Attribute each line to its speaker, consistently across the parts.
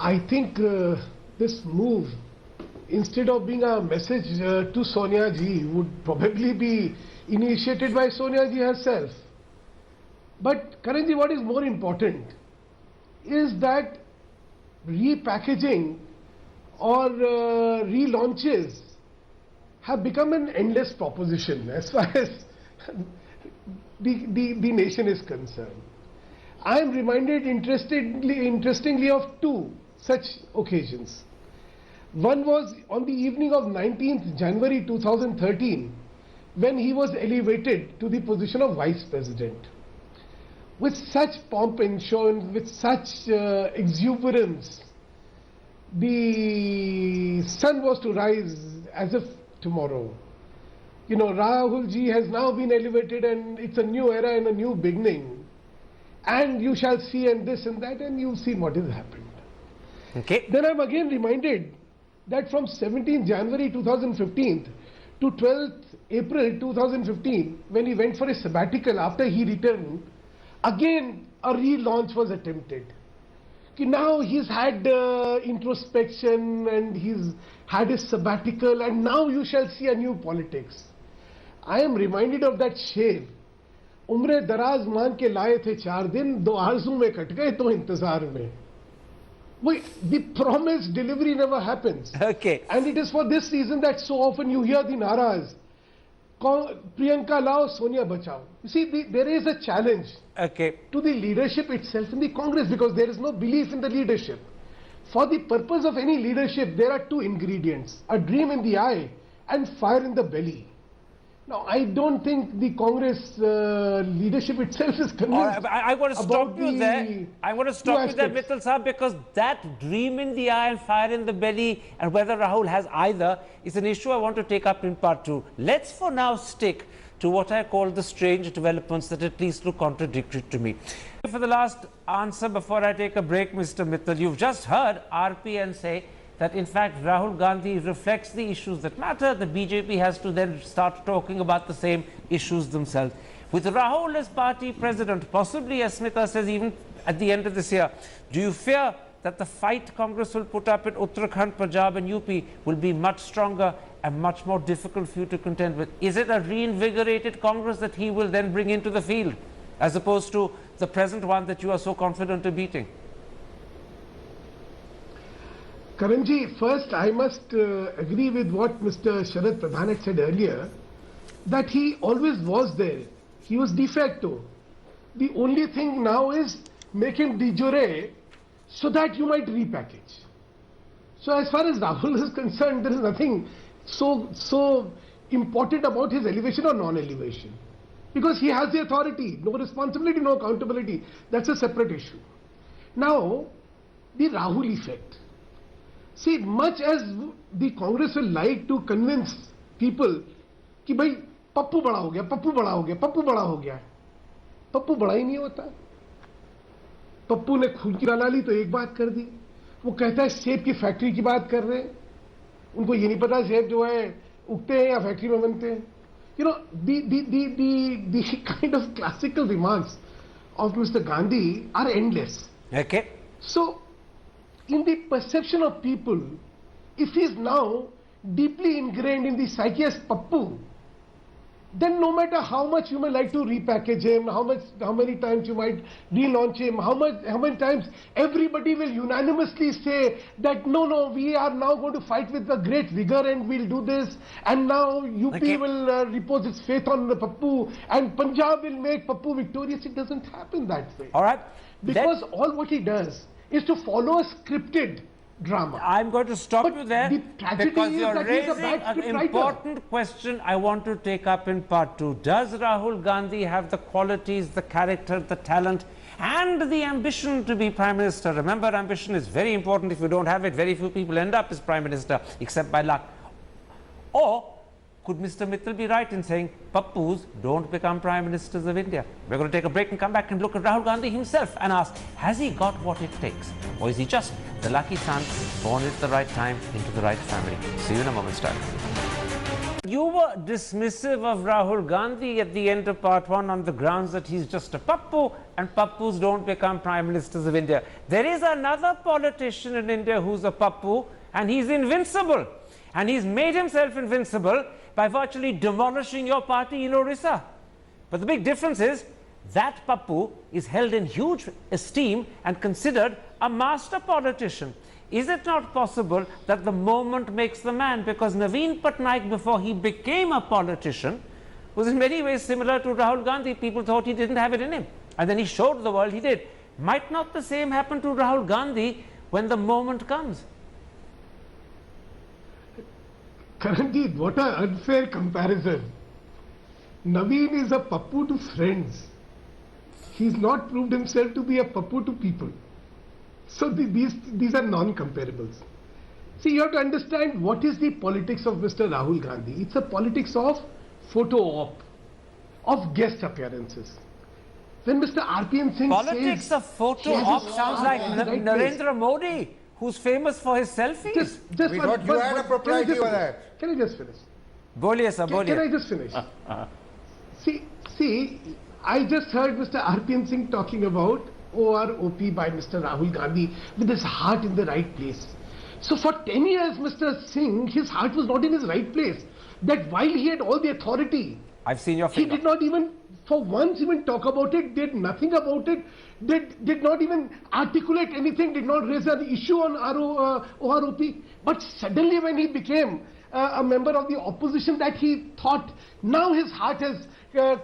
Speaker 1: I think this move, instead of being a message to Sonia Ji, would probably be initiated by Sonia Ji herself. But Karan ji, what is more important is that repackaging or relaunches have become an endless proposition as far as the nation is concerned. I am reminded interestingly of two such occasions. One was on the evening of 19th January 2013 when he was elevated to the position of Vice President. With such pomp and show, with such exuberance, the sun was to rise as if tomorrow. You know, Rahul Ji has now been elevated and it's a new era and a new beginning. And you shall see and this and that, and you've seen what has happened.
Speaker 2: Okay.
Speaker 1: Then I'm again reminded that from 17th January 2015 to 12th April 2015, when he went for a sabbatical after he returned, again a relaunch was attempted. Now he's had introspection and he's had his sabbatical, and now you shall see a new politics. I am reminded of that शेर, उम्र दराज मान के लाए थे 4 दिन, 2 आरज़ू में cut गए 2 इंतजार में. The promised delivery never happens.
Speaker 2: Okay.
Speaker 1: And it is for this reason that so often you hear the naras, Priyanka lao, Sonia bachao. You see, there is a challenge to the leadership itself in the Congress, because there is no belief in the leadership. For the purpose of any leadership, there are 2 ingredients: a dream in the eye and fire in the belly. Now, I don't think the Congress leadership itself is convinced.
Speaker 2: I want to stop you there. I want to stop you there, Mittal Saab, because that dream in the eye and fire in the belly, and whether Rahul has either, is an issue I want to take up in part 2. Let's for now stick to what I call the strange developments that at least look contradictory to me. For the last answer before I take a break, Mr. Mittal, you've just heard RPN say that in fact Rahul Gandhi reflects the issues that matter. The BJP has to then start talking about the same issues themselves. With Rahul as party president, possibly as Smita says even at the end of this year, do you fear that the fight Congress will put up in Uttarakhand, Punjab and UP will be much stronger and much more difficult for you to contend with? Is it a reinvigorated Congress that he will then bring into the field, as opposed to the present one that you are so confident of beating?
Speaker 1: Karanji, first I must agree with what Mr. Sharad Pradhan had said earlier, that he always was there. He was de facto. The only thing now is make him de jure so that you might repackage. So as far as Rahul is concerned, there is nothing so important about his elevation or non-elevation. Because he has the authority, no responsibility, no accountability. That's a separate issue. Now, the Rahul effect. See, much as the Congress will like to convince people कि भाई पप्पू बड़ा हो गया, पप्पू बड़ा हो गया, पप्पू बड़ा हो गया, पप्पू बड़ा ही नहीं होता. पप्पू ने खून की डाला ली तो एक बात कर दी. वो कहता है सेब की फैक्ट्री की बात कर रहे हैं. उनको ये नहीं पता सेब जो है उगते हैं या फैक्ट्री में बनते हैं. You know, the kind of classical remarks of Mr. Gandhi are endless.
Speaker 2: Okay.
Speaker 1: So, in the perception of people, if he is now deeply ingrained in the psyche as Pappu, then no matter how much you may like to repackage him, how many times you might relaunch him, how many times everybody will unanimously say that no, we are now going to fight with a great vigor and we'll do this, and now UP will repose its faith on the Pappu, and Punjab will make Pappu victorious. It doesn't happen that way.
Speaker 2: All right.
Speaker 1: Because all what he does is to follow a scripted drama.
Speaker 2: I'm going to stop you there because you're raising an important question I want to take up in part 2. Does Rahul Gandhi have the qualities, the character, the talent and the ambition to be Prime Minister? Remember, ambition is very important. If you don't have it, very few people end up as Prime Minister, except by luck. Or could Mr. Mittal be right in saying Pappus don't become Prime Ministers of India? We're going to take a break and come back and look at Rahul Gandhi himself and ask, has he got what it takes? Or is he just the lucky son, born at the right time, into the right family? See you in a moment's time. you were dismissive of Rahul Gandhi at the end of part one on the grounds that he's just a Pappu and Pappus don't become prime ministers of India. There is another politician in India who's a Pappu and he's invincible. And he's made himself invincible by virtually demolishing your party in Orissa. But the big difference is that Pappu is held in huge esteem and considered a master politician. Is it not possible that the moment makes the man? Because Naveen Patnaik, before he became a politician, was in many ways similar to Rahul Gandhi. People thought he didn't have it in him. And then he showed the world he did. Might not the same happen to Rahul Gandhi when the moment comes?
Speaker 1: Karanjit, what an unfair comparison. Naveen is a Pappu to friends. He's not proved himself to be a Pappu to people. So these are non-comparables. See, you have to understand what is the politics of Mr. Rahul Gandhi. It's a politics of photo op, of guest appearances. When Mr. RPN Singh
Speaker 2: politics
Speaker 1: says,
Speaker 2: of photo op sounds like Narendra Modi, who's famous for his selfies.
Speaker 1: Just
Speaker 3: We thought you had a propriety over that.
Speaker 1: Can I just finish?
Speaker 2: Boliye, sir, boliye.
Speaker 1: Can I just finish? See, I just heard Mr. RPN Singh talking about OROP by Mr. Rahul Gandhi with his heart in the right place. So for 10 years, Mr. Singh, his heart was not in his right place. That while he had all the authority,
Speaker 2: I've seen your
Speaker 1: he
Speaker 2: finger.
Speaker 1: did not even, for once, even talk about it, did nothing about it, did not even articulate anything, did not raise an issue on OROP. But suddenly when he became a member of the opposition, that he thought now his heart has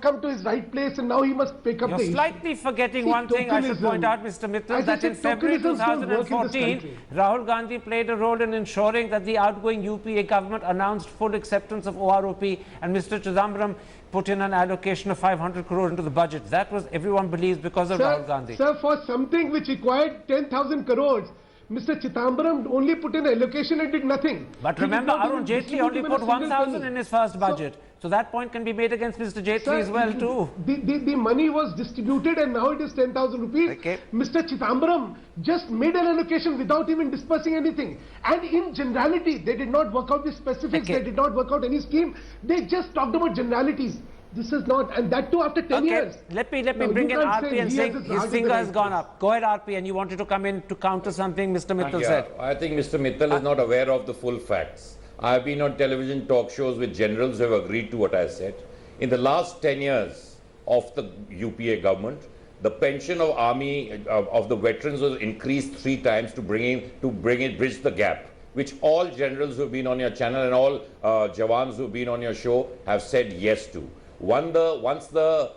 Speaker 1: come to his right place and now he must pick up the
Speaker 2: You're
Speaker 1: issue.
Speaker 2: slightly forgetting
Speaker 1: See,
Speaker 2: one thing I should
Speaker 1: tokenism.
Speaker 2: point out, Mr. Mittal,
Speaker 1: I
Speaker 2: that
Speaker 1: just
Speaker 2: in
Speaker 1: said
Speaker 2: February
Speaker 1: tokenism don't work in this
Speaker 2: 2014,
Speaker 1: country.
Speaker 2: Rahul Gandhi played a role in ensuring that the outgoing UPA government announced full acceptance of OROP, and Mr. Chidambaram put in an allocation of 500 crore into the budget. That was, everyone believes, because of Rahul Gandhi.
Speaker 1: Sir, for something which required 10,000 crores, Mr. Chidambaram only put in allocation and did nothing.
Speaker 2: But
Speaker 1: He did
Speaker 2: remember,
Speaker 1: not even
Speaker 2: Arun Jaitley
Speaker 1: distribute
Speaker 2: only
Speaker 1: even
Speaker 2: put
Speaker 1: a single
Speaker 2: 1,000
Speaker 1: penny.
Speaker 2: in his first budget. So that point can be made against Mr. Jaitley
Speaker 1: Sir,
Speaker 2: as well too.
Speaker 1: The money was distributed and now it is 10,000 rupees.
Speaker 2: Okay.
Speaker 1: Mr. Chidambaram just made an allocation without even dispersing anything. And in generality, they did not work out the specifics,
Speaker 2: Okay.
Speaker 1: they did not work out any scheme. They just talked about generalities. This is not, and that too after 10 years.
Speaker 2: Let me
Speaker 1: Now,
Speaker 2: bring in
Speaker 1: you can't say
Speaker 2: RP and
Speaker 1: he
Speaker 2: saying
Speaker 1: has
Speaker 2: his
Speaker 1: heart in
Speaker 2: finger
Speaker 1: the
Speaker 2: has
Speaker 1: right
Speaker 2: gone
Speaker 1: place.
Speaker 2: up. Go ahead, RP, and you wanted to come in to counter something Mr. Mittal said.
Speaker 3: I think Mr. Mittal is not aware of the full facts. I have been on television talk shows with generals who have agreed to what I said. In the last 10 years of the UPA government, the pension of army of the veterans was increased 3 times to bridge the gap, which all generals who have been on your channel and all Jawans who have been on your show have said yes to. Once the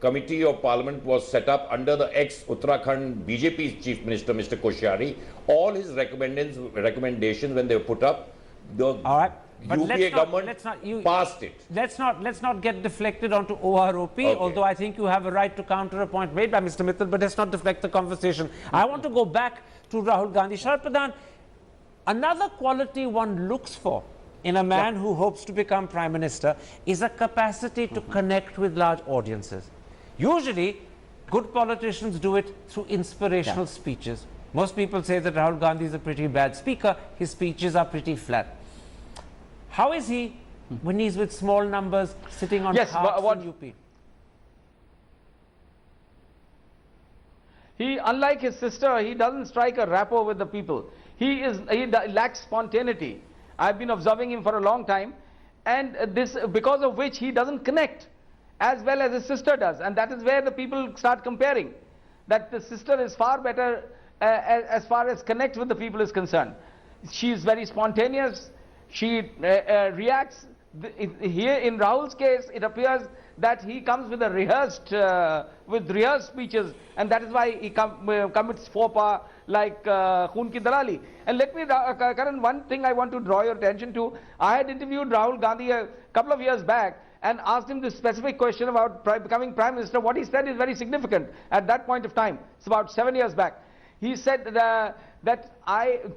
Speaker 3: committee of parliament was set up under the ex-Uttarakhand BJP chief minister, Mr. Koshyari, all his recommendations when they were put up, the
Speaker 2: All right. But
Speaker 3: UPA government passed it.
Speaker 2: Let's not get deflected onto OROP, although I think you have a right to counter a point made by Mr. Mittal, but let's not deflect the conversation. I want to go back to Rahul Gandhi. Sharad Pradhan, another quality one looks for in a man who hopes to become Prime Minister is a capacity to connect with large audiences. Usually, good politicians do it through inspirational speeches. Most people say that Rahul Gandhi is a pretty bad speaker. His speeches are pretty flat. How is he when he's with small numbers sitting on carts in UP?
Speaker 4: He, unlike his sister, he doesn't strike a rapport with the people. He lacks spontaneity. I've been observing him for a long time, and because of which he doesn't connect as well as his sister does, and that is where the people start comparing. That the sister is far better as far as connect with the people is concerned. She is very spontaneous. She reacts. Here in Rahul's case, it appears that he comes with rehearsed speeches, and that is why he commits faux pas like Khoon Ki Dalali. And let me, Karan, one thing I want to draw your attention to. I had interviewed Rahul Gandhi a couple of years back and asked him this specific question about becoming Prime Minister. What he said is very significant at that point of time. It's about 7 years back. He said that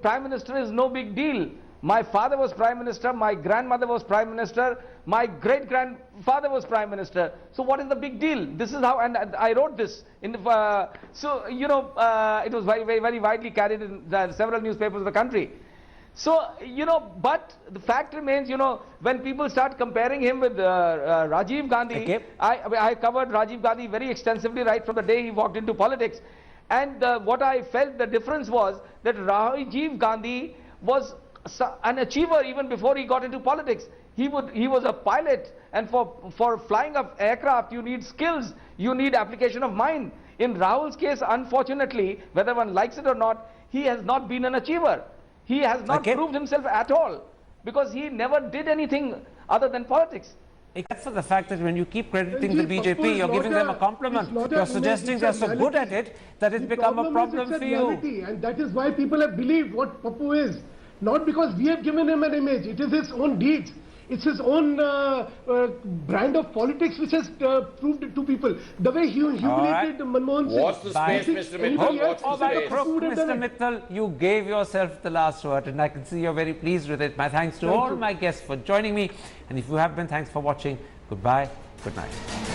Speaker 4: Prime Minister is no big deal. My father was Prime Minister, my grandmother was Prime Minister, my great-grandfather was Prime Minister. So what is the big deal? This is how, and I wrote this. It was very, very, very widely carried in several newspapers of the country. So, you know, but the fact remains, you know, when people start comparing him with Rajiv Gandhi,
Speaker 2: Okay.
Speaker 4: I covered Rajiv Gandhi very extensively right from the day he walked into politics. And what I felt the difference was that Rajiv Gandhi was an achiever even before he got into politics. He was a pilot, and for flying an aircraft, you need skills, you need application of mind. In Rahul's case, unfortunately, whether one likes it or not, he has not been an achiever. He has not proved himself at all, because he never did anything other than politics.
Speaker 2: Except for the fact that when you keep crediting
Speaker 1: Ranjit,
Speaker 2: the
Speaker 1: Pappu
Speaker 2: BJP,
Speaker 1: is
Speaker 2: you're
Speaker 1: not
Speaker 2: giving them a
Speaker 1: a-
Speaker 2: compliment.
Speaker 1: it's not
Speaker 2: You're
Speaker 1: a
Speaker 2: suggesting
Speaker 1: image,
Speaker 2: they're
Speaker 1: it's a
Speaker 2: so good at
Speaker 1: reality.
Speaker 2: it that it's
Speaker 1: The
Speaker 2: become a problem
Speaker 1: is it's
Speaker 2: for
Speaker 1: a
Speaker 2: you.
Speaker 1: reality, and that is why people have believed what Pappu is. Not because we have given him an image, it is his own deeds. It's his own brand of politics which has proved it to people. The way he humiliated Manmohan Singh.
Speaker 3: Watch the space, Mr. Mittal.
Speaker 1: Anybody
Speaker 3: Watch
Speaker 1: else
Speaker 3: the
Speaker 1: outside of
Speaker 3: space.
Speaker 1: Pappu would have
Speaker 2: Mr.
Speaker 1: done it.
Speaker 2: Mittal, you gave yourself the last word, and I can see you're very pleased with it. My thanks to
Speaker 1: Thank
Speaker 2: all
Speaker 1: you.
Speaker 2: my guests for joining me. And if you have been, thanks for watching. Goodbye. Good night.